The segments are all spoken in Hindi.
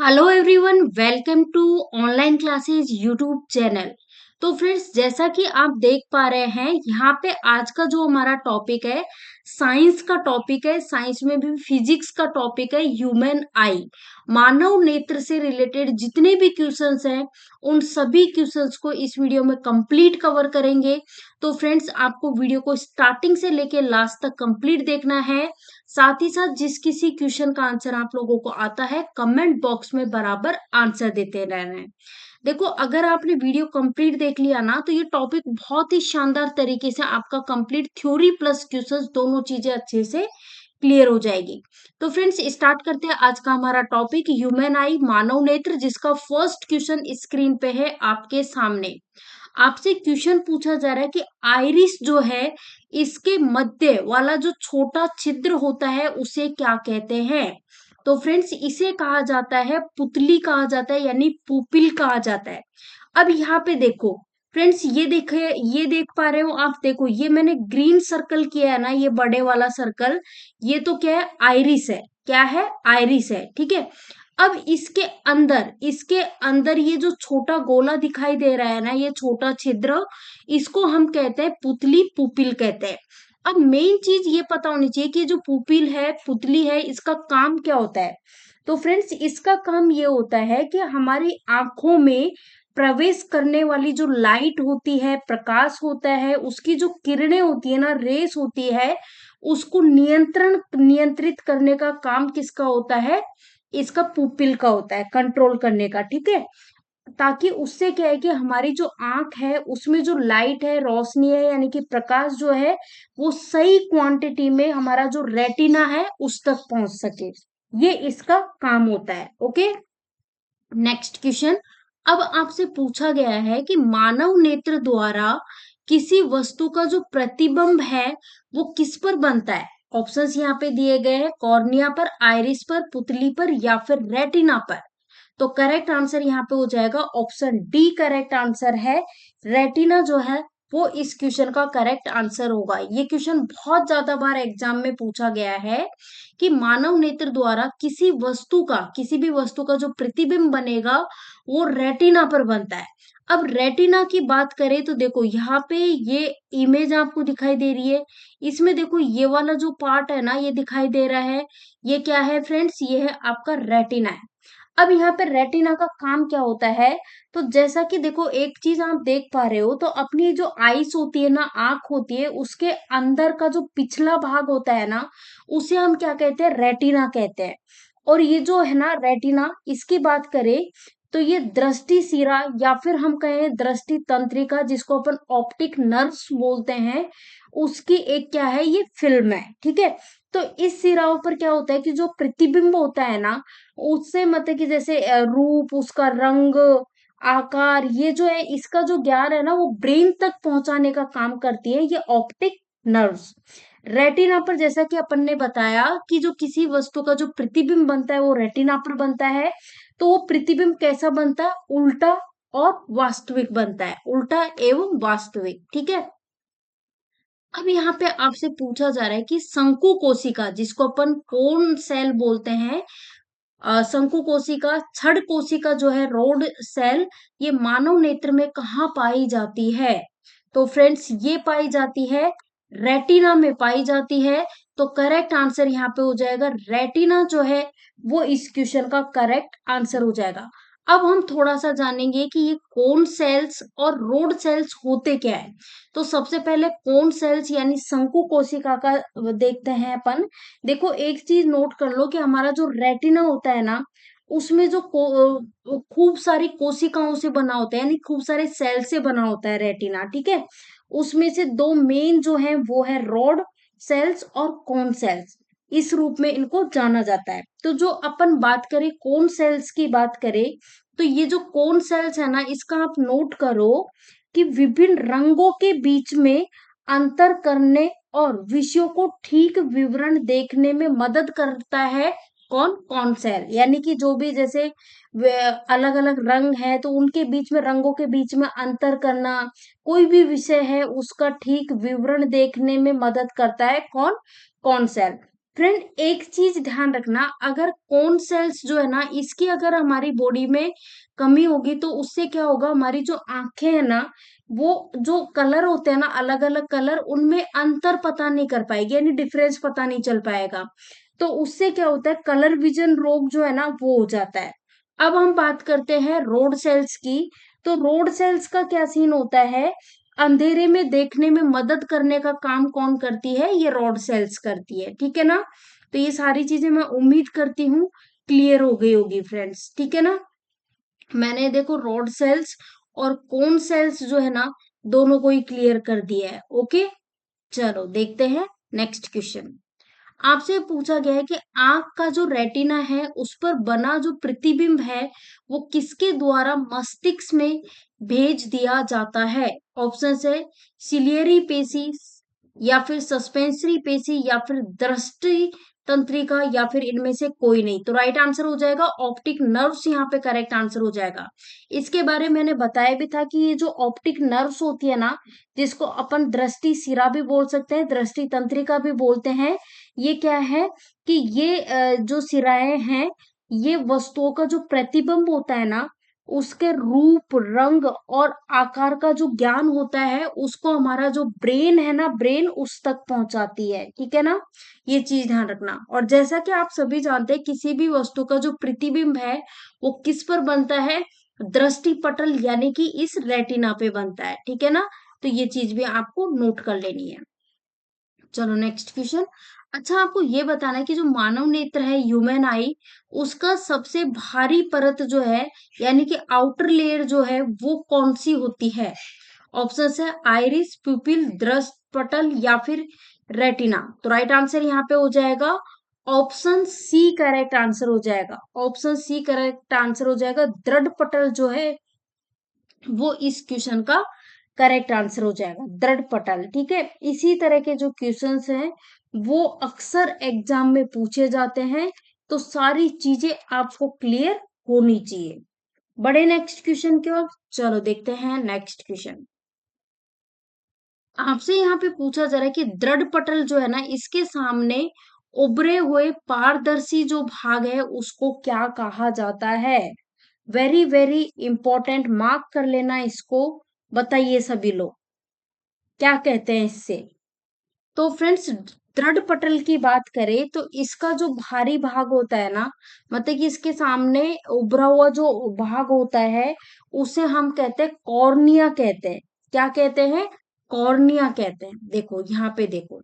Hello everyone, welcome to online classes YouTube channel. तो फ्रेंड्स, जैसा कि आप देख पा रहे हैं यहाँ पे आज का जो हमारा टॉपिक है साइंस का टॉपिक है। साइंस में भी फिजिक्स का टॉपिक है ह्यूमन आई। मानव नेत्र से रिलेटेड जितने भी क्वेश्चंस हैं उन सभी क्वेश्चंस को इस वीडियो में कंप्लीट कवर करेंगे। तो फ्रेंड्स, आपको वीडियो को स्टार्टिंग से लेके लास्ट तक कंप्लीट देखना है। साथ ही साथ जिस किसी क्वेश्चन का आंसर आप लोगों को आता है कमेंट बॉक्स में बराबर आंसर देते रहना है। देखो, अगर आपने वीडियो कंप्लीट देख लिया ना तो ये टॉपिक बहुत ही शानदार तरीके से आपका कंप्लीट थ्योरी प्लस क्वेश्चंस दोनों चीजें अच्छे से क्लियर हो जाएगी। तो फ्रेंड्स, स्टार्ट करते हैं आज का हमारा टॉपिक ह्यूमन आई, मानव नेत्र, जिसका फर्स्ट क्वेश्चन स्क्रीन पे है आपके सामने। आपसे क्वेश्चन पूछा जा रहा है कि आइरिस जो है इसके मध्य वाला जो छोटा छिद्र होता है उसे क्या कहते हैं। तो फ्रेंड्स, इसे कहा जाता है पुतली कहा जाता है, यानी पुपिल कहा जाता है। अब यहाँ पे देखो फ्रेंड्स, ये देख पा रहे हो आप। देखो, ये मैंने ग्रीन सर्कल किया है ना, ये बड़े वाला सर्कल, ये तो क्या है, आइरिस है। क्या है? आइरिस है। ठीक है। अब इसके अंदर ये जो छोटा गोला दिखाई दे रहा है ना, ये छोटा छिद्र, इसको हम कहते हैं पुतली, पुपिल कहते हैं। अब मेन चीज ये पता होनी चाहिए कि जो पुपिल है, पुतली है, इसका काम क्या होता है। तो फ्रेंड्स, इसका काम ये होता है कि हमारी आंखों में प्रवेश करने वाली जो लाइट होती है, प्रकाश होता है, उसकी जो किरणें होती है ना, रेस होती है, उसको नियंत्रित करने का काम किसका होता है? इसका पुपिल का होता है, कंट्रोल करने का। ठीक है। ताकि उससे क्या है कि हमारी जो आंख है उसमें जो लाइट है, रोशनी है, यानी कि प्रकाश जो है वो सही क्वांटिटी में हमारा जो रेटिना है उस तक पहुंच सके। ये इसका काम होता है। ओके। Next question. अब आपसे पूछा गया है कि मानव नेत्र द्वारा किसी वस्तु का जो प्रतिबिंब है वो किस पर बनता है। ऑप्शंस यहाँ पे दिए गए हैं, कॉर्निया पर, आइरिस पर, पुतली पर, या फिर रेटिना पर। तो करेक्ट आंसर यहाँ पे हो जाएगा ऑप्शन डी। करेक्ट आंसर है रेटिना जो है वो इस क्वेश्चन का करेक्ट आंसर होगा। ये क्वेश्चन बहुत ज्यादा बार एग्जाम में पूछा गया है कि मानव नेत्र द्वारा किसी भी वस्तु का जो प्रतिबिंब बनेगा वो रेटिना पर बनता है। अब रेटिना की बात करें तो देखो यहाँ पे ये इमेज आपको दिखाई दे रही है। इसमें देखो ये वाला जो पार्ट है ना, ये दिखाई दे रहा है। ये क्या है फ्रेंड्स? ये है आपका रेटिना है। अब यहाँ पे रेटिना का काम क्या होता है? तो जैसा कि देखो, एक चीज आप देख पा रहे हो, तो अपनी जो आईज होती है ना, आंख होती है, उसके अंदर का जो पिछला भाग होता है ना, उसे हम क्या कहते हैं? रेटिना कहते हैं। और ये जो है ना रेटिना, इसकी बात करें तो ये दृष्टि सिरा या फिर हम कहें दृष्टि तंत्रिका, जिसको अपन ऑप्टिक नर्व्स बोलते हैं, उसकी एक क्या है, ये फिल्म है। ठीक है। तो इस सिराओं पर क्या होता है कि जो प्रतिबिंब होता है ना, उससे मतलब कि जैसे रूप, उसका रंग, आकार, ये जो है इसका जो ज्ञान है ना वो ब्रेन तक पहुंचाने का काम करती है ये ऑप्टिक नर्व्स। रेटिना पर, जैसा कि अपन ने बताया कि जो किसी वस्तु का जो प्रतिबिंब बनता है वो रेटिना पर बनता है। तो वो प्रतिबिंब कैसा बनता है? उल्टा और वास्तविक बनता है। उल्टा एवं वास्तविक। ठीक है। अब यहाँ पे आपसे पूछा जा रहा है कि शंकु कोशिका, जिसको अपन कोन सेल बोलते हैं, शंकु कोशिका, छड़ कोशिका जो है, रोड सेल, ये मानव नेत्र में कहाँ पाई जाती है। तो फ्रेंड्स, ये पाई जाती है रेटिना में पाई जाती है। तो करेक्ट आंसर यहाँ पे हो जाएगा रेटिना जो है वो इस क्वेश्चन का करेक्ट आंसर हो जाएगा। अब हम थोड़ा सा जानेंगे कि ये कोन सेल्स और रोड सेल्स होते क्या है। तो सबसे पहले कोन सेल्स यानी शंकु कोशिका का देखते हैं अपन। देखो, एक चीज नोट कर लो कि हमारा जो रेटिना होता है ना, उसमें जो खूब सारी कोशिकाओं से बना होता है, यानी खूब सारे सेल से बना होता है रेटिना। ठीक है। उसमें से दो मेन जो है वो है रॉड सेल्स और कोन सेल्स। इस रूप में इनको जाना जाता है। तो जो अपन बात करें, कोन सेल्स की बात करें, तो ये जो कोन सेल्स है ना, इसका आप नोट करो कि विभिन्न रंगों के बीच में अंतर करने और विषयों को ठीक विवरण देखने में मदद करता है। कौन? कौन सेल। यानी कि जो भी जैसे अलग अलग रंग है तो उनके बीच में, रंगों के बीच में अंतर करना, कोई भी विषय है उसका ठीक विवरण देखने में मदद करता है। कौन? कौन सेल। फ्रेंड एक चीज ध्यान रखना, अगर कोन सेल्स जो है ना इसकी अगर हमारी बॉडी में कमी होगी तो उससे क्या होगा, हमारी जो आंखें है ना वो जो कलर होते हैं ना अलग अलग कलर, उनमें अंतर पता नहीं कर पाएगी, यानी डिफरेंस पता नहीं चल पाएगा। तो उससे क्या होता है, कलर विजन रोग जो है ना वो हो जाता है। अब हम बात करते हैं रोड सेल्स की। तो रोड सेल्स का क्या सीन होता है, अंधेरे में देखने में मदद करने का काम कौन करती है, ये रॉड सेल्स करती है, ठीक है ना। तो ये सारी चीजें मैं उम्मीद करती हूँ क्लियर हो गई होगी फ्रेंड्स, ठीक है ना। मैंने देखो रॉड सेल्स और कोन सेल्स जो है ना दोनों को ही क्लियर कर दिया है। ओके, चलो देखते हैं नेक्स्ट क्वेश्चन। आपसे पूछा गया है कि आंख का जो रेटिना है उस पर बना जो प्रतिबिंब है वो किसके द्वारा मस्तिष्क में भेज दिया जाता है। ऑप्शन है सिलियरी पेशी, या फिर सस्पेंसरी पेशी, या फिर दृष्टि तंत्रिका, या फिर इनमें से कोई नहीं। तो राइट आंसर हो जाएगा ऑप्टिक नर्व्स, यहाँ पे करेक्ट आंसर हो जाएगा। इसके बारे में मैंने बताया भी था कि ये जो ऑप्टिक नर्व्स होती है ना, जिसको अपन दृष्टि सिरा भी बोल सकते हैं, दृष्टि तंत्रिका भी बोलते हैं, ये क्या है कि ये जो सिराएं हैं, ये वस्तुओं का जो प्रतिबिंब होता है ना उसके रूप रंग और आकार का जो ज्ञान होता है उसको हमारा जो ब्रेन है ना, ब्रेन उस तक पहुंचाती है, ठीक है ना। ये चीज ध्यान रखना। और जैसा कि आप सभी जानते हैं किसी भी वस्तु का जो प्रतिबिंब है वो किस पर बनता है, दृष्टि पटल यानी कि इस रेटिना पे बनता है, ठीक है ना। तो ये चीज भी आपको नोट कर लेनी है। चलो नेक्स्ट क्वेश्चन। अच्छा, आपको ये बताना है कि जो मानव नेत्र है, ह्यूमन आई, उसका सबसे भारी परत जो है यानी कि आउटर लेयर जो है वो कौन सी होती है। ऑप्शन है आइरिस, प्यूपिल, दृष्ट पटल, या फिर रेटिना। तो राइट आंसर यहाँ पे हो जाएगा ऑप्शन सी करेक्ट आंसर हो जाएगा। ऑप्शन सी करेक्ट आंसर हो जाएगा। दृढ़ पटल जो है वो इस क्वेश्चन का करेक्ट आंसर हो जाएगा, दृढ़ पटल, ठीक है। इसी तरह के जो क्वेश्चंस हैं वो अक्सर एग्जाम में पूछे जाते हैं, तो सारी चीजें आपको क्लियर होनी चाहिए। बड़े नेक्स्ट क्वेश्चन की ओर, चलो देखते हैं नेक्स्ट क्वेश्चन। आपसे यहाँ पे पूछा जा रहा है कि दृढ़ पटल जो है ना इसके सामने उभरे हुए पारदर्शी जो भाग है उसको क्या कहा जाता है। वेरी वेरी इंपॉर्टेंट, मार्क कर लेना इसको। बताइए सभी लोग क्या कहते हैं इससे। तो फ्रेंड्स, दृढ़ पटल की बात करें तो इसका जो भारी भाग होता है ना, मतलब कि इसके सामने उभरा हुआ जो भाग होता है उसे हम कहते हैं कॉर्निया कहते हैं। क्या कहते हैं, कॉर्निया कहते हैं। देखो यहाँ पे देखो,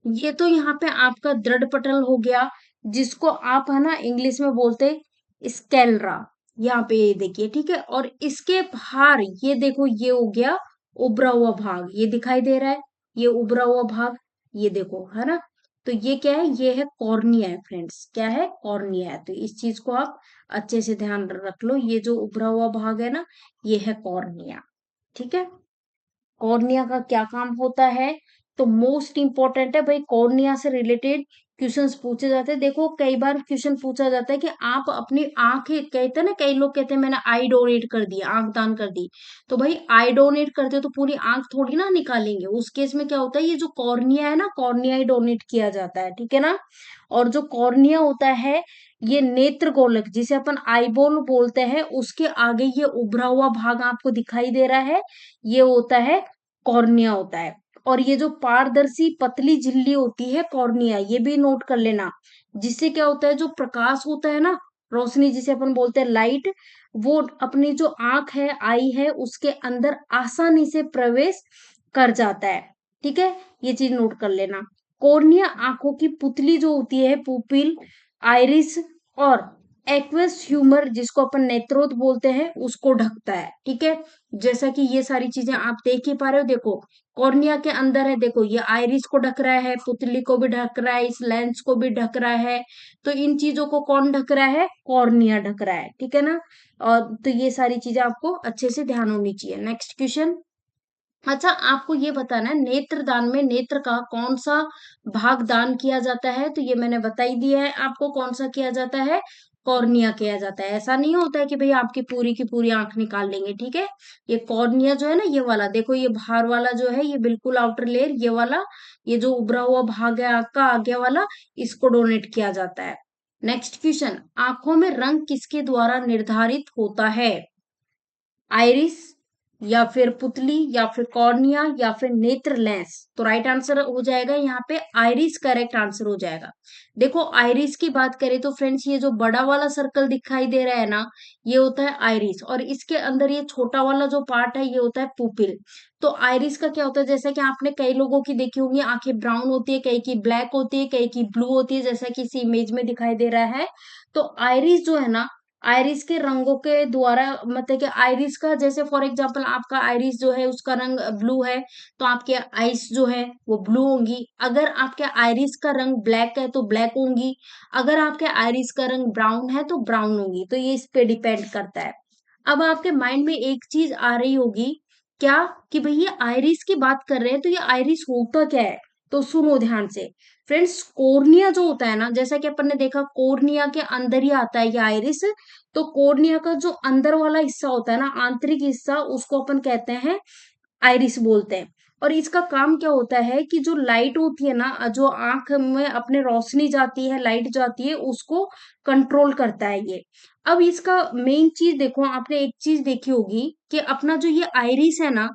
ये तो यहाँ पे आपका दृढ़ पटल हो गया, जिसको आप है ना इंग्लिश में बोलते स्केलरा। यहाँ पे ये देखिए, ठीक है। और इसके बाहर ये देखो, ये हो गया उभरा हुआ भाग, ये दिखाई दे रहा है, ये उभरा हुआ भाग, ये देखो, है ना। तो ये क्या है, ये है कॉर्निया है फ्रेंड्स। क्या है, कॉर्निया है। तो इस चीज को आप अच्छे से ध्यान रख लो, ये जो उभरा हुआ भाग है ना ये है कॉर्निया, ठीक है। कॉर्निया का क्या काम होता है, तो मोस्ट इंपॉर्टेंट है भाई, कॉर्निया से रिलेटेड क्वेश्चंस पूछे जाते हैं। देखो कई बार क्वेश्चन पूछा जाता है कि आप अपनी आंखें, कहते हैं ना, कई लोग कहते हैं मैंने आई डोनेट कर दी, आंख दान कर दी। तो भाई आई डोनेट करते हो तो पूरी आंख थोड़ी ना निकालेंगे, उस केस में क्या होता है, ये जो कॉर्निया है ना, कॉर्निया ही डोनेट किया जाता है, ठीक है ना। और जो कॉर्निया होता है ये नेत्र गोलक, जिसे अपन आईबॉल बोलते हैं, उसके आगे ये उभरा हुआ भाग आपको दिखाई दे रहा है, ये होता है कॉर्निया होता है। और ये जो पारदर्शी पतली झिल्ली होती है कॉर्निया, ये भी नोट कर लेना। जिससे क्या होता है, जो प्रकाश होता है ना, रोशनी जिसे अपन बोलते हैं लाइट, वो अपनी जो आंख है, आई है, उसके अंदर आसानी से प्रवेश कर जाता है, ठीक है। ये चीज नोट कर लेना। कॉर्निया आंखों की पुतली जो होती है, पुपिल, आइरिस और एक्वस ह्यूमर जिसको अपन नेत्रोद बोलते हैं उसको ढकता है, ठीक है। जैसा कि ये सारी चीजें आप देख ही पा रहे हो, देखो कॉर्निया के अंदर है, देखो ये आइरिस को ढक रहा है, पुतली को भी ढक रहा है, इस लेंस को भी ढक रहा है। तो इन चीजों को कौन ढक रहा है, कॉर्निया ढक रहा है, ठीक है ना। और तो ये सारी चीजें आपको अच्छे से ध्यान होनी चाहिए। Next question. अच्छा, आपको ये बताना है नेत्र दान में नेत्र का कौन सा भाग दान किया जाता है। तो ये मैंने बता ही दिया है आपको, कौन सा किया जाता है, कॉर्निया किया जाता है। ऐसा नहीं होता है कि भाई आपकी पूरी की पूरी आंख निकाल लेंगे, ठीक है। ये कॉर्निया जो है ना, ये वाला देखो, ये बाहर वाला जो है, ये बिल्कुल आउटर लेयर, ये वाला, ये जो उभरा हुआ भाग है आंख का आगे वाला, इसको डोनेट किया जाता है। नेक्स्ट क्वेश्चन, आंखों में रंग किसके द्वारा निर्धारित होता है? आइरिस, या फिर पुतली, या फिर कॉर्निया, या फिर नेत्र लेंस। तो राइट आंसर हो जाएगा यहाँ पे आइरिस, करेक्ट आंसर हो जाएगा। देखो आइरिस की बात करें तो फ्रेंड्स, ये जो बड़ा वाला सर्कल दिखाई दे रहा है ना, ये होता है आइरिस, और इसके अंदर ये छोटा वाला जो पार्ट है, ये होता है पुपिल। तो आइरिस का क्या होता है, जैसा कि आपने कई लोगों की देखी होंगी, आंखें ब्राउन होती है, कई की ब्लैक होती है, कई की ब्लू होती है, जैसा कि इस इमेज में दिखाई दे रहा है। तो आइरिस जो है ना, आइरिस के रंगों के द्वारा, मतलब कि आइरिस का, जैसे फॉर एग्जांपल आपका आइरिस जो है उसका रंग ब्लू है, तो आपके आइस जो है वो ब्लू होंगी। अगर आपके आइरिस का रंग ब्लैक है तो ब्लैक होंगी। अगर आपके आइरिस का रंग ब्राउन है तो ब्राउन होंगी। तो ये इस पे डिपेंड करता है। अब आपके माइंड में एक चीज आ रही होगी, क्या, कि भैया आइरिस की बात कर रहे हैं, तो ये आइरिस होता क्या है? तो सुनो ध्यान से। फ्रेंड्स, कोर्निया जो होता है ना, जैसा कि अपन ने देखा कोर्निया के अंदर ही आता है ये आइरिस। तो कोर्निया का जो अंदर वाला हिस्सा होता है ना, आंतरिक हिस्सा, उसको अपन कहते हैं आइरिस बोलते हैं। और इसका काम क्या होता है कि जो लाइट होती है ना, जो आंख में अपने रोशनी जाती है, लाइट जाती है, उसको कंट्रोल करता है ये। अब इसका मेन चीज देखो, आपने एक चीज देखी होगी कि अपना जो ये आइरिस है ना,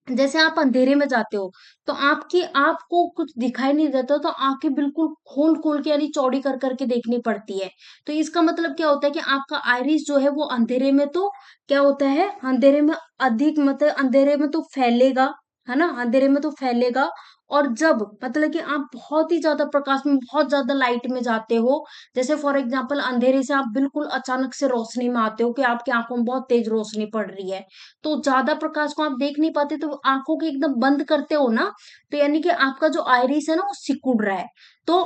जैसे आप अंधेरे में जाते हो, तो आपकी आपको कुछ दिखाई नहीं देता, तो आंखें बिल्कुल खोल खोल के, यानी चौड़ी कर करके देखनी पड़ती है। तो इसका मतलब क्या होता है कि आपका आइरिस जो है वो अंधेरे में तो क्या होता है, अंधेरे में अधिक, मतलब अंधेरे में तो फैलेगा, है ना, अंधेरे में तो फैलेगा। और जब मतलब कि आप बहुत ही ज्यादा प्रकाश में, बहुत ज्यादा लाइट में जाते हो, जैसे फॉर एग्जाम्पल अंधेरे से आप बिल्कुल अचानक से रोशनी में आते हो, कि आपकी आंखों में बहुत तेज रोशनी पड़ रही है, तो ज्यादा प्रकाश को आप देख नहीं पाते, तो आंखों के एकदम बंद करते हो ना, तो यानी कि आपका जो आइरिस है ना, वो सिकुड़ रहा है। तो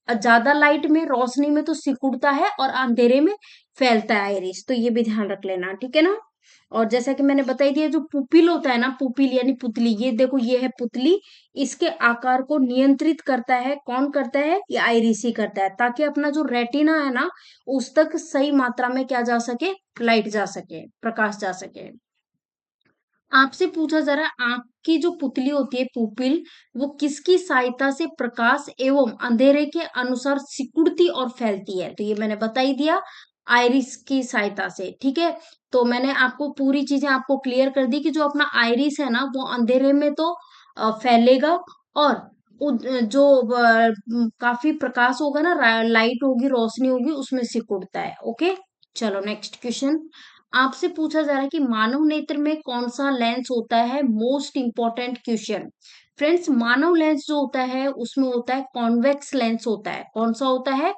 ज्यादा लाइट में, रोशनी में तो सिकुड़ता है, और अंधेरे में फैलता है आइरिस। तो ये भी ध्यान रख लेना, ठीक है ना। और जैसा कि मैंने बताई दिया, जो पुपिल होता है ना, पुपिल यानी पुतली, ये देखो ये है पुतली। इसके आकार को नियंत्रित करता है, कौन करता है? ये आइरिस ही करता है, ताकि अपना जो रेटिना है ना, उस तक सही मात्रा में क्या जा सके, लाइट जा सके, प्रकाश जा सके। आपसे पूछा जा रहा है, आंख की जो पुतली होती है पुपिल, वो किसकी सहायता से प्रकाश एवं अंधेरे के अनुसार सिकुड़ती और फैलती है? तो ये मैंने बता ही दिया, आइरिस की सहायता से, ठीक है। तो मैंने आपको पूरी चीजें आपको क्लियर कर दी कि जो अपना आइरिस है ना, वो अंधेरे में तो फैलेगा, और जो काफी प्रकाश होगा ना, लाइट होगी, रोशनी होगी, उसमें सिकुड़ता है। ओके, चलो नेक्स्ट क्वेश्चन। आपसे पूछा जा रहा है कि मानव नेत्र में कौन सा लेंस होता है? Most important question. फ्रेंड्स, मानव लेंस जो होता है उसमें होता है कॉन्वेक्स लेंस होता है। कौन सा होता है?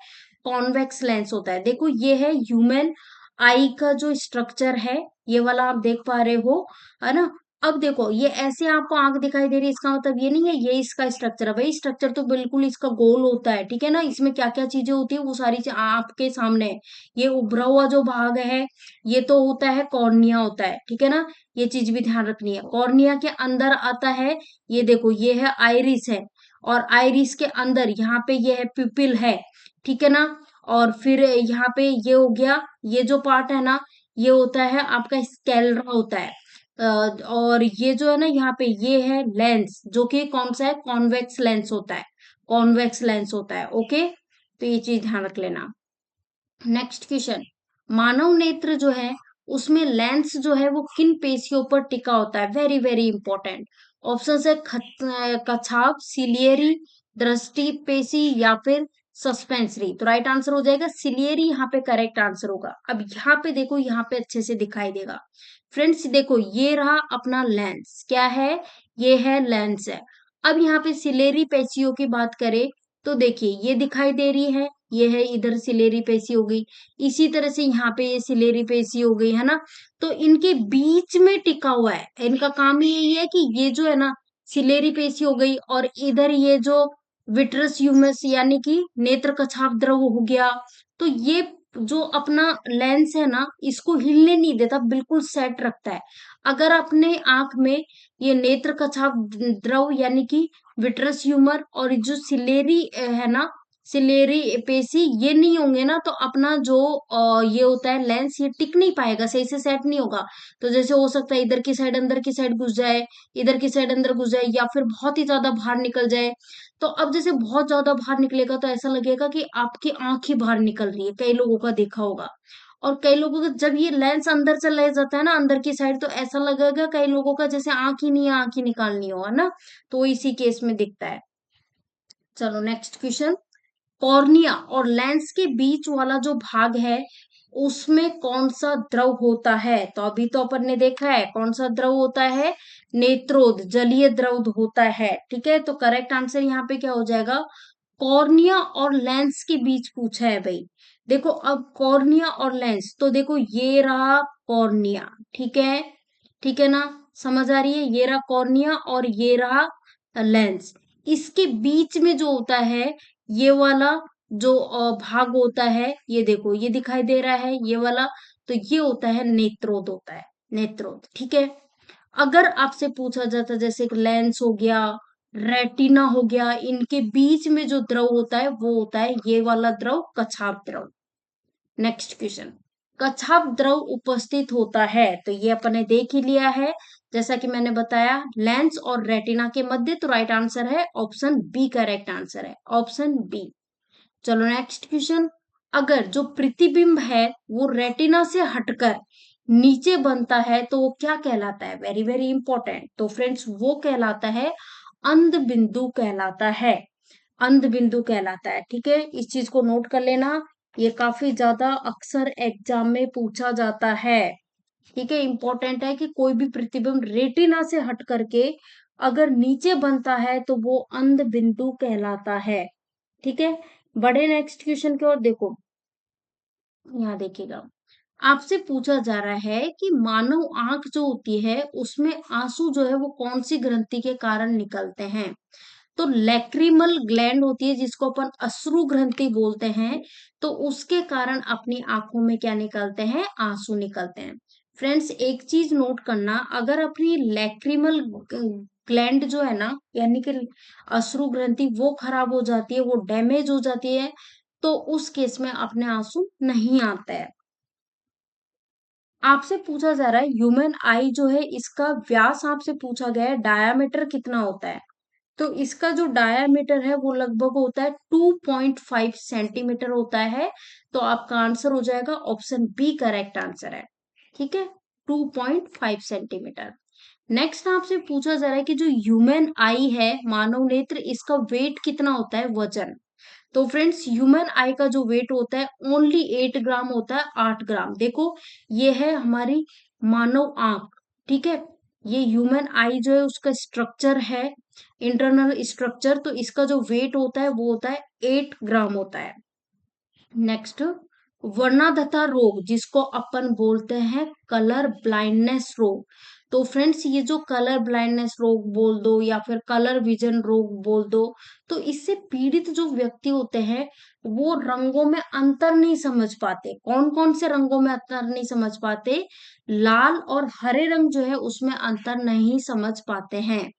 कॉन्वेक्स लेंस होता है। देखो ये है ह्यूमन आई का जो स्ट्रक्चर है, ये वाला आप देख पा रहे हो, है ना। अब देखो ये ऐसे आपको आंख दिखाई दे रही है, इसका मतलब ये नहीं है ये इसका स्ट्रक्चर है, भाई स्ट्रक्चर तो बिल्कुल इसका गोल होता है, ठीक है ना। इसमें क्या क्या चीजें होती है वो सारी चीज आपके सामने है। ये उभरा हुआ जो भाग है, ये तो होता है कॉर्निया होता है, ठीक है ना। ये चीज भी ध्यान रखनी है। कॉर्निया के अंदर आता है, ये देखो ये है आइरिस है, और आइरिस के अंदर यहाँ पे ये है प्यूपिल है, ठीक है ना। और फिर यहाँ पे ये हो गया, ये जो पार्ट है ना, ये होता है आपका स्कैलरा होता है। और ये जो है ना, यहाँ पे ये है लेंस, जो कि कौन सा है? कॉन्वेक्स लेंस होता है, कॉन्वेक्स लेंस होता है। ओके, तो ये चीज ध्यान रख लेना। नेक्स्ट क्वेश्चन, मानव नेत्र जो है उसमें लेंस जो है वो किन पेशियों पर टिका होता है? Very very important. ऑप्शन है कछाप, सिलियरी, दृष्टि पेशी, या फिर सस्पेंसरी। तो राइट आंसर हो जाएगा सिलियरी, यहाँ पे करेक्ट आंसर होगा। अब यहाँ पे देखो, यहाँ पे अच्छे से दिखाई देगा। फ्रेंड्स देखो, ये रहा अपना लेंस, क्या है? ये है लेंस है। अब यहाँ पे सिलेरी पेशियों की बात करें, तो देखिए ये दिखाई दे रही है, ये है इधर सिलेरी पेशी हो गई, इसी तरह से यहाँ पे ये सिलेरी पेशी हो गई, है ना। तो इनके बीच में टिका हुआ है, इनका काम ही यही है कि ये जो है ना, सिलेरी पेशी हो गई, और इधर ये जो विट्रस ह्यूमस यानी कि नेत्र कछाप द्रव हो गया। तो ये जो अपना लेंस है ना, इसको हिलने नहीं देता, बिल्कुल सेट रखता है। अगर अपने आंख में ये नेत्र कछाप द्रव यानी कि विट्रस ह्यूमर और जो सिलेरी है ना, सिलेरी एपेसी ये नहीं होंगे ना, तो अपना जो ये होता है लेंस, ये टिक नहीं पाएगा, सही से सेट नहीं होगा। तो जैसे हो सकता है इधर की साइड अंदर की साइड घुस जाए, इधर की साइड अंदर घुस जाए, या फिर बहुत ही ज्यादा बाहर निकल जाए। तो अब जैसे बहुत ज्यादा बाहर निकलेगा तो ऐसा लगेगा कि आपकी आंख ही बाहर निकल रही है, कई लोगों का देखा होगा। और कई लोगों का जब ये लेंस अंदर चला जाता है ना, अंदर की साइड, तो ऐसा लगेगा कई लोगों का जैसे आंख ही नहीं है, आंख ही निकालनी हो, है ना। तो इसी केस में दिखता है। चलो नेक्स्ट क्वेश्चन। कॉर्निया और लेंस के बीच वाला जो भाग है, उसमें कौन सा द्रव होता है? तो अभी तो अपन ने देखा है कौन सा द्रव होता है, नेत्रोद, जलीय द्रव होता है। ठीक है, तो करेक्ट आंसर यहाँ पे क्या हो जाएगा? कॉर्निया और लेंस के बीच पूछा है भाई। देखो अब कॉर्निया और लेंस, तो देखो ये रहा कॉर्निया, ठीक है, ठीक है ना, समझ आ रही है? ये रहा कॉर्निया और ये रहा लेंस। इसके बीच में जो होता है, ये वाला जो भाग होता है, ये देखो ये दिखाई दे रहा है ये वाला, तो ये होता है नेत्रोद, होता है नेत्रोद। ठीक है, अगर आपसे पूछा जाता जैसे एक लेंस हो गया, रेटिना हो गया, इनके बीच में जो द्रव होता है वो होता है ये वाला द्रव, कछाप द्रव। Next question. कछाप द्रव उपस्थित होता है, तो ये अपन ने देख ही लिया है, जैसा कि मैंने बताया लेंस और रेटिना के मध्य। तो राइट आंसर है ऑप्शन बी, करेक्ट आंसर है ऑप्शन बी। चलो नेक्स्ट क्वेश्चन। अगर जो प्रतिबिंब है वो रेटिना से हटकर नीचे बनता है तो वो क्या कहलाता है? Very very important. तो फ्रेंड्स वो कहलाता है अंध बिंदु कहलाता है, अंध बिंदु कहलाता है। ठीक है, इस चीज को नोट कर लेना, ये काफी ज्यादा अक्सर एग्जाम में पूछा जाता है। ठीक है, इंपॉर्टेंट है कि कोई भी प्रतिबिंब रेटिना से हट करके अगर नीचे बनता है तो वो अंध बिंदु कहलाता है। ठीक है, बड़े नेक्स्ट क्वेश्चन की ओर देखो, यहाँ देखिएगा। आपसे पूछा जा रहा है कि मानव आंख जो होती है उसमें आंसू जो है वो कौन सी ग्रंथि के कारण निकलते हैं? तो लैक्रिमल ग्लैंड होती है जिसको अपन अश्रु ग्रंथि बोलते हैं, तो उसके कारण अपनी आंखों में क्या निकलते हैं? आंसू निकलते हैं। फ्रेंड्स एक चीज नोट करना, अगर अपनी लैक्रिमल ग्लैंड जो है ना, यानी कि अश्रु ग्रंथि, वो खराब हो जाती है, वो डैमेज हो जाती है, तो उस केस में अपने आंसू नहीं आता है। आपसे पूछा जा रहा है ह्यूमन आई जो है इसका व्यास आपसे पूछा गया है, डायामीटर कितना होता है? तो इसका जो डायामीटर है वो लगभग होता है 2.5 सेंटीमीटर होता है। तो आपका आंसर हो जाएगा ऑप्शन बी, करेक्ट आंसर है। ठीक है, 2.5 सेंटीमीटर। नेक्स्ट आपसे पूछा जा रहा है कि जो ह्यूमन आई है, मानव नेत्र, इसका वेट कितना होता है, वजन? तो फ्रेंड्स ह्यूमन आई का जो वेट होता है ओनली 8 ग्राम होता है, 8 ग्राम। देखो ये है हमारी मानव आंख, ठीक है, ये ह्यूमन आई जो है उसका स्ट्रक्चर है, इंटरनल स्ट्रक्चर, तो इसका जो वेट होता है वो होता है 8 ग्राम होता है। नेक्स्ट, वर्णाधता रोग जिसको अपन बोलते हैं कलर ब्लाइंडनेस रोग। तो फ्रेंड्स ये जो कलर ब्लाइंडनेस रोग बोल दो या फिर कलर विजन रोग बोल दो, तो इससे पीड़ित जो व्यक्ति होते हैं वो रंगों में अंतर नहीं समझ पाते। कौन कौन से रंगों में अंतर नहीं समझ पाते? लाल और हरे रंग जो है उसमें अंतर नहीं समझ पाते हैं।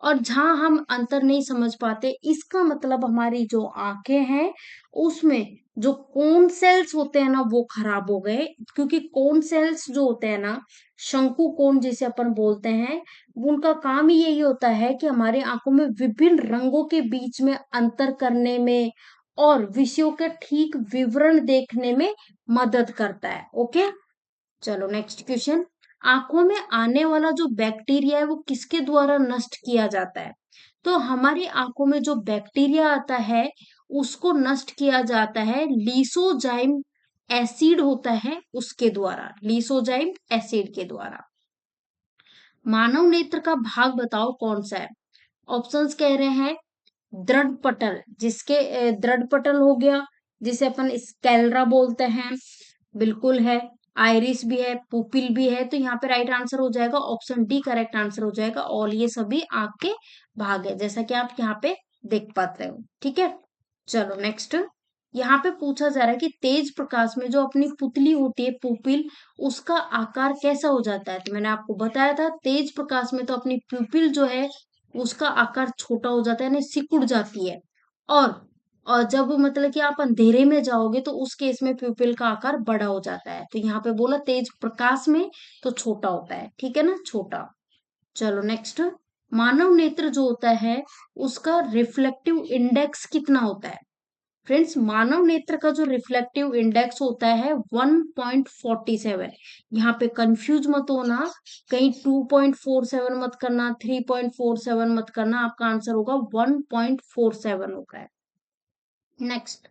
और जहां हम अंतर नहीं समझ पाते, इसका मतलब हमारी जो आंखें हैं उसमें जो कोन सेल्स होते हैं ना वो खराब हो गए। क्योंकि कोन सेल्स जो होते हैं ना, शंकु कोण जिसे अपन बोलते हैं, उनका काम ही यही होता है कि हमारे आंखों में विभिन्न रंगों के बीच में अंतर करने में और विषयों का ठीक विवरण देखने में मदद करता है। ओके, चलो नेक्स्ट क्वेश्चन। आंखों में आने वाला जो बैक्टीरिया है वो किसके द्वारा नष्ट किया जाता है? तो हमारी आंखों में जो बैक्टीरिया आता है उसको नष्ट किया जाता है लीसोजाइम एसिड होता है उसके द्वारा, लीसोजाइम एसिड के द्वारा। मानव नेत्र का भाग बताओ कौन सा है? ऑप्शंस कह रहे हैं दृढ़ पटल, जिसके दृढ़ पटल हो गया, जिसे अपन स्कैलरा बोलते हैं, बिल्कुल है। आइरिस भी है, पुपिल भी है, तो यहाँ पे राइट आंसर हो जाएगा ऑप्शन डी, करेक्ट आंसर हो जाएगा। और ये सभी आंख के भाग है, जैसा कि आप यहाँ पे देख पाते हो। ठीक है, चलो नेक्स्ट। यहाँ पे पूछा जा रहा है कि तेज प्रकाश में जो अपनी पुतली होती है पुपिल, उसका आकार कैसा हो जाता है? तो मैंने आपको बताया था तेज प्रकाश में तो अपनी पुपिल जो है उसका आकार छोटा हो जाता है, यानी सिकुड़ जाती है। और और जब मतलब कि आप अंधेरे में जाओगे तो उस केस में प्यूपिल का आकार बड़ा हो जाता है। तो यहाँ पे बोला तेज प्रकाश में तो छोटा होता है, ठीक है ना, छोटा। चलो नेक्स्ट, मानव नेत्र जो होता है उसका रिफ्लेक्टिव इंडेक्स कितना होता है? फ्रेंड्स, मानव नेत्र का जो रिफ्लेक्टिव इंडेक्स होता है 1.47। यहाँ पे कंफ्यूज मत होना, कहीं 2.47 मत करना, 3.47 मत करना, आपका आंसर होगा 1.47 होगा। नेक्स्ट,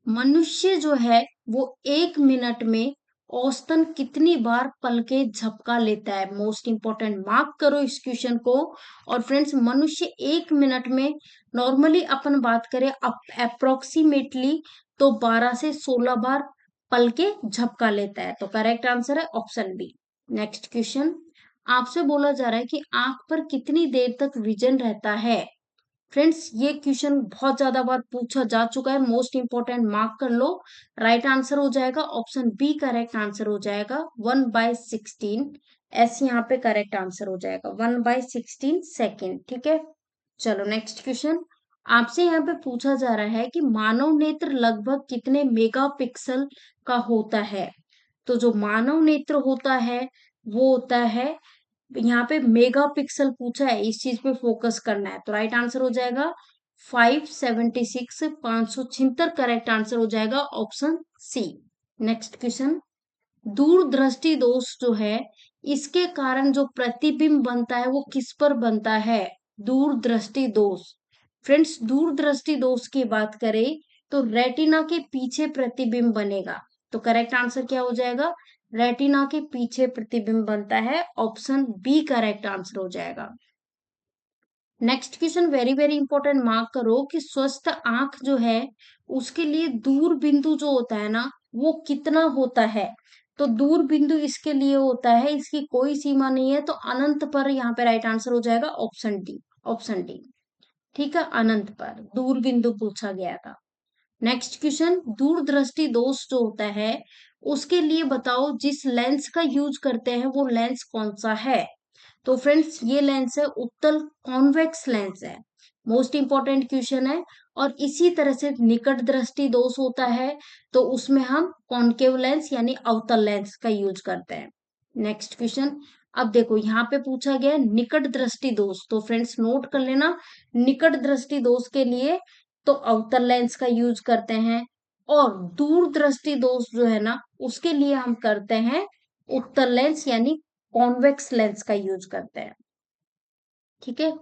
मनुष्य जो है वो 1 मिनट में औसतन कितनी बार पलके झपका लेता है? मोस्ट इंपॉर्टेंट, मार्क करो इस क्वेश्चन को। और फ्रेंड्स, मनुष्य 1 मिनट में नॉर्मली अपन बात करें अप्रोक्सीमेटली तो 12 से 16 बार पलके झपका लेता है। तो करेक्ट आंसर है ऑप्शन बी। नेक्स्ट क्वेश्चन, आपसे बोला जा रहा है कि आंख पर कितनी देर तक विजन रहता है? फ्रेंड्स, ये क्वेश्चन बहुत ज्यादा बार पूछा जा चुका है, मोस्ट इंपॉर्टेंट, मार्क कर लो। राइट आंसर हो जाएगा ऑप्शन बी, करेक्ट आंसर हो जाएगा 1/16। एस यहाँ पे करेक्ट आंसर हो जाएगा 1/16 सेकेंड, ठीक है। चलो नेक्स्ट क्वेश्चन, आपसे यहाँ पे पूछा जा रहा है कि मानव नेत्र लगभग कितने मेगापिक्सल का होता है? तो जो मानव नेत्र होता है वो होता है, यहाँ पे मेगा पिक्सल पूछा है, इस चीज पे फोकस करना है। तो राइट आंसर हो जाएगा 576, 576 करेक्ट आंसर हो जाएगा ऑप्शन सी। नेक्स्ट क्वेश्चन, दूरदृष्टि दोष जो है इसके कारण जो प्रतिबिंब बनता है वो किस पर बनता है? दूरदृष्टि दोष। फ्रेंड्स, दूरदृष्टि दोष की बात करें तो रेटिना के पीछे प्रतिबिंब बनेगा। तो करेक्ट आंसर क्या हो जाएगा? रेटिना के पीछे प्रतिबिंब बनता है, ऑप्शन बी करेक्ट आंसर हो जाएगा। Next question very very important, mark करो कि स्वस्थ आंख जो है उसके लिए दूर बिंदु जो होता है ना वो कितना होता है? तो दूर बिंदु इसके लिए होता है, इसकी कोई सीमा नहीं है, तो अनंत पर यहाँ पे राइट आंसर हो जाएगा ऑप्शन डी, ऑप्शन डी, ठीक है, अनंत पर दूर बिंदु पूछा गया था। नेक्स्ट क्वेश्चन, दूरदृष्टि दोष जो होता है उसके लिए बताओ जिस लेंस का यूज करते हैं वो लेंस कौन सा है? तो फ्रेंड्स, ये लेंस है उत्तल कॉन्वेक्स लेंस है, मोस्ट इंपॉर्टेंट क्वेश्चन है। और इसी तरह से निकट दृष्टि दोष होता है तो उसमें हम कॉन्केव लेंस यानी अवतल लेंस का यूज करते हैं। नेक्स्ट क्वेश्चन, अब देखो यहाँ पे पूछा गया है निकट दृष्टि दोष, तो फ्रेंड्स नोट कर लेना, निकट दृष्टि दोष के लिए तो अवतल लेंस का यूज करते हैं, और दूर दृष्टि दोष जो है ना उसके लिए हम करते हैं उत्तल लेंस यानी कॉन्वेक्स लेंस का यूज करते हैं, ठीक है।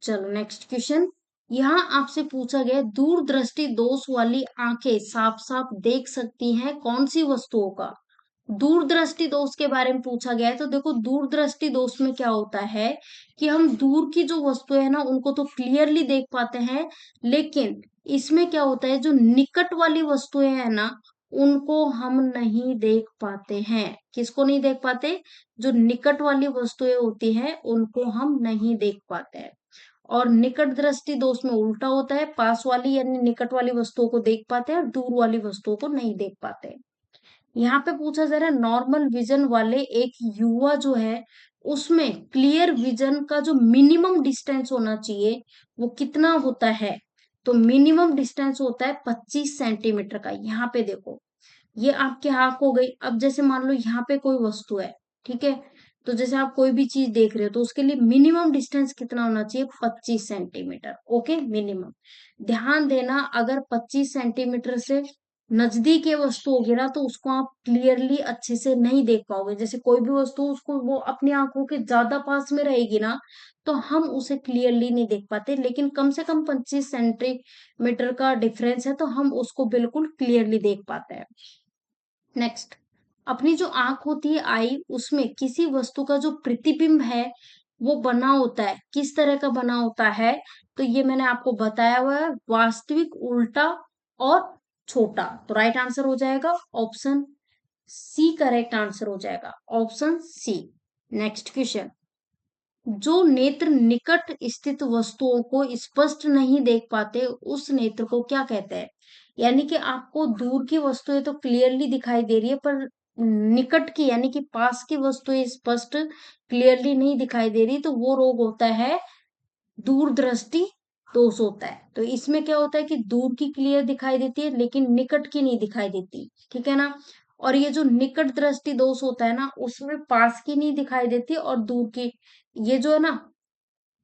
चलो नेक्स्ट क्वेश्चन, यहाँ आपसे पूछा गया दूरदृष्टि दोष वाली आंखें साफ साफ देख सकती हैं कौन सी वस्तुओं का? दूरदृष्टि दोष के बारे में पूछा गया है, तो देखो दूरदृष्टि दोष में क्या होता है कि हम दूर की जो वस्तुएं है ना उनको तो क्लियरली देख पाते हैं, लेकिन इसमें क्या होता है जो निकट वाली वस्तुएं है ना उनको हम नहीं देख पाते हैं। किसको नहीं देख पाते? जो निकट वाली वस्तुएं होती हैं उनको हम नहीं देख पाते हैं। और निकट दृष्टि दोष में उल्टा होता है, पास वाली यानी निकट वाली वस्तुओं को देख पाते हैं और दूर वाली वस्तुओं को नहीं देख पाते। यहाँ पे पूछा जा रहा है नॉर्मल विजन वाले एक युवा जो है उसमें क्लियर विजन का जो मिनिमम डिस्टेंस होना चाहिए वो कितना होता है? तो मिनिमम डिस्टेंस होता है 25 सेंटीमीटर का। यहाँ पे देखो, ये आपकी आंख हो गई, अब जैसे मान लो यहाँ पे कोई वस्तु है, ठीक है, तो जैसे आप कोई भी चीज देख रहे हो तो उसके लिए मिनिमम डिस्टेंस कितना होना चाहिए? 25 सेंटीमीटर, ओके, मिनिमम। ध्यान देना, अगर 25 सेंटीमीटर से नजदीक ये वस्तु होगी ना तो उसको आप क्लियरली अच्छे से नहीं देख पाओगे। जैसे कोई भी वस्तु उसको वो अपनी आंखों के ज्यादा पास में रहेगी ना तो हम उसे क्लियरली नहीं देख पाते, लेकिन कम से कम 25 सेंटीमीटर का डिफरेंस है तो हम उसको बिल्कुल क्लियरली देख पाते हैं। नेक्स्ट, अपनी जो आंख होती है आई उसमें किसी वस्तु का जो प्रतिबिंब है वो बना होता है, किस तरह का बना होता है? तो ये मैंने आपको बताया हुआ है, वास्तविक, उल्टा और छोटा। तो राइट आंसर हो जाएगा ऑप्शन सी, करेक्ट आंसर हो जाएगा ऑप्शन सी। नेक्स्ट क्वेश्चन, जो नेत्र निकट स्थित वस्तुओं को स्पष्ट नहीं देख पाते उस नेत्र को क्या कहते हैं? यानी कि आपको दूर की वस्तुएं तो क्लियरली दिखाई दे रही है पर निकट की यानी कि पास की वस्तुएं स्पष्ट क्लियरली नहीं दिखाई दे रही, तो वो रोग होता है दूरदृष्टि दोष होता है। तो इसमें क्या होता है कि दूर की क्लियर दिखाई देती है लेकिन निकट की नहीं दिखाई देती, ठीक है ना। और ये जो निकट दृष्टि दोष होता है ना, उसमें पास की नहीं दिखाई देती और दूर की, ये जो है ना,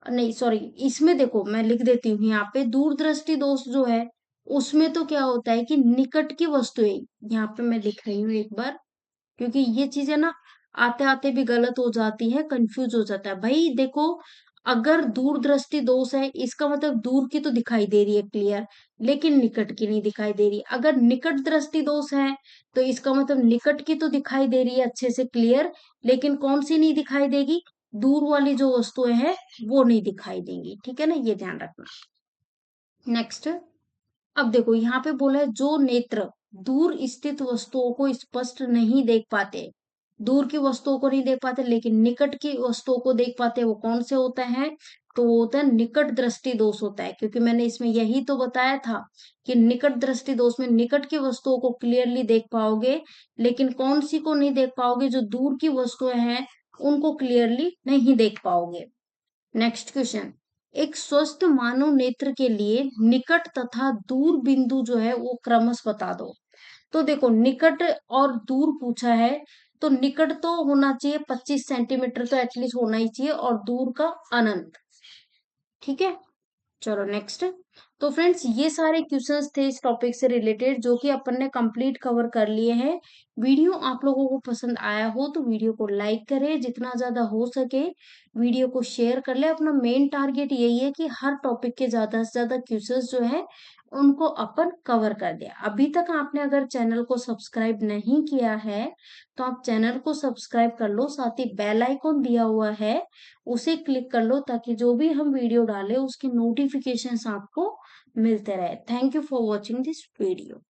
नहीं सॉरी, इसमें देखो मैं लिख देती हूँ यहाँ पे, दूरदृष्टि दोष जो है उसमें तो क्या होता है कि निकट की वस्तुएं, यहाँ पे मैं लिख रही हूँ एक बार, क्योंकि ये चीजें ना आते आते भी गलत हो जाती है, कंफ्यूज हो जाता है भाई। देखो, अगर दूरदृष्टि दोष है इसका मतलब दूर की तो दिखाई दे रही है क्लियर, लेकिन निकट की नहीं दिखाई दे रही। अगर निकट दृष्टि दोष है तो इसका मतलब निकट की तो दिखाई दे रही है अच्छे से क्लियर, लेकिन कौन सी नहीं दिखाई देगी, दूर वाली जो वस्तुएं हैं वो नहीं दिखाई देंगी, ठीक है ना, ये ध्यान रखना। नेक्स्ट, अब देखो यहाँ पे बोला है जो नेत्र दूर स्थित वस्तुओं को स्पष्ट नहीं देख पाते, दूर की वस्तुओं को नहीं देख पाते लेकिन निकट की वस्तुओं को देख पाते हैं, वो कौन से होते हैं, तो वो होता है निकट दृष्टि दोष होता है। क्योंकि मैंने इसमें यही तो बताया था कि निकट दृष्टि दोष में निकट की वस्तुओं को क्लियरली देख पाओगे, लेकिन कौन सी को नहीं देख पाओगे, जो दूर की वस्तुएं हैं उनको क्लियरली नहीं देख पाओगे। नेक्स्ट क्वेश्चन, एक स्वस्थ मानव नेत्र के लिए निकट तथा दूर बिंदु जो है वो क्रमश बता दो। तो देखो, निकट और दूर पूछा है, तो निकट तो होना चाहिए 25 सेंटीमीटर तो एटलीस्ट होना ही चाहिए, और दूर का अनंत, ठीक है। चलो नेक्स्ट। तो फ्रेंड्स ये सारे क्वेश्चंस थे इस टॉपिक से रिलेटेड, जो कि अपन ने कंप्लीट कवर कर लिए हैं। वीडियो आप लोगों को पसंद आया हो तो वीडियो को लाइक करें, जितना ज्यादा हो सके वीडियो को शेयर कर ले। अपना मेन टारगेट यही है कि हर टॉपिक के ज्यादा से ज्यादा क्वेश्चंस जो है उनको अपन कवर कर दे। अभी तक आपने अगर चैनल को सब्सक्राइब नहीं किया है तो आप चैनल को सब्सक्राइब कर लो, साथ ही बेल आइकॉन दिया हुआ है उसे क्लिक कर लो, ताकि जो भी हम वीडियो डालें उसके नोटिफिकेशंस आपको मिलते रहे। Thank you for watching this video.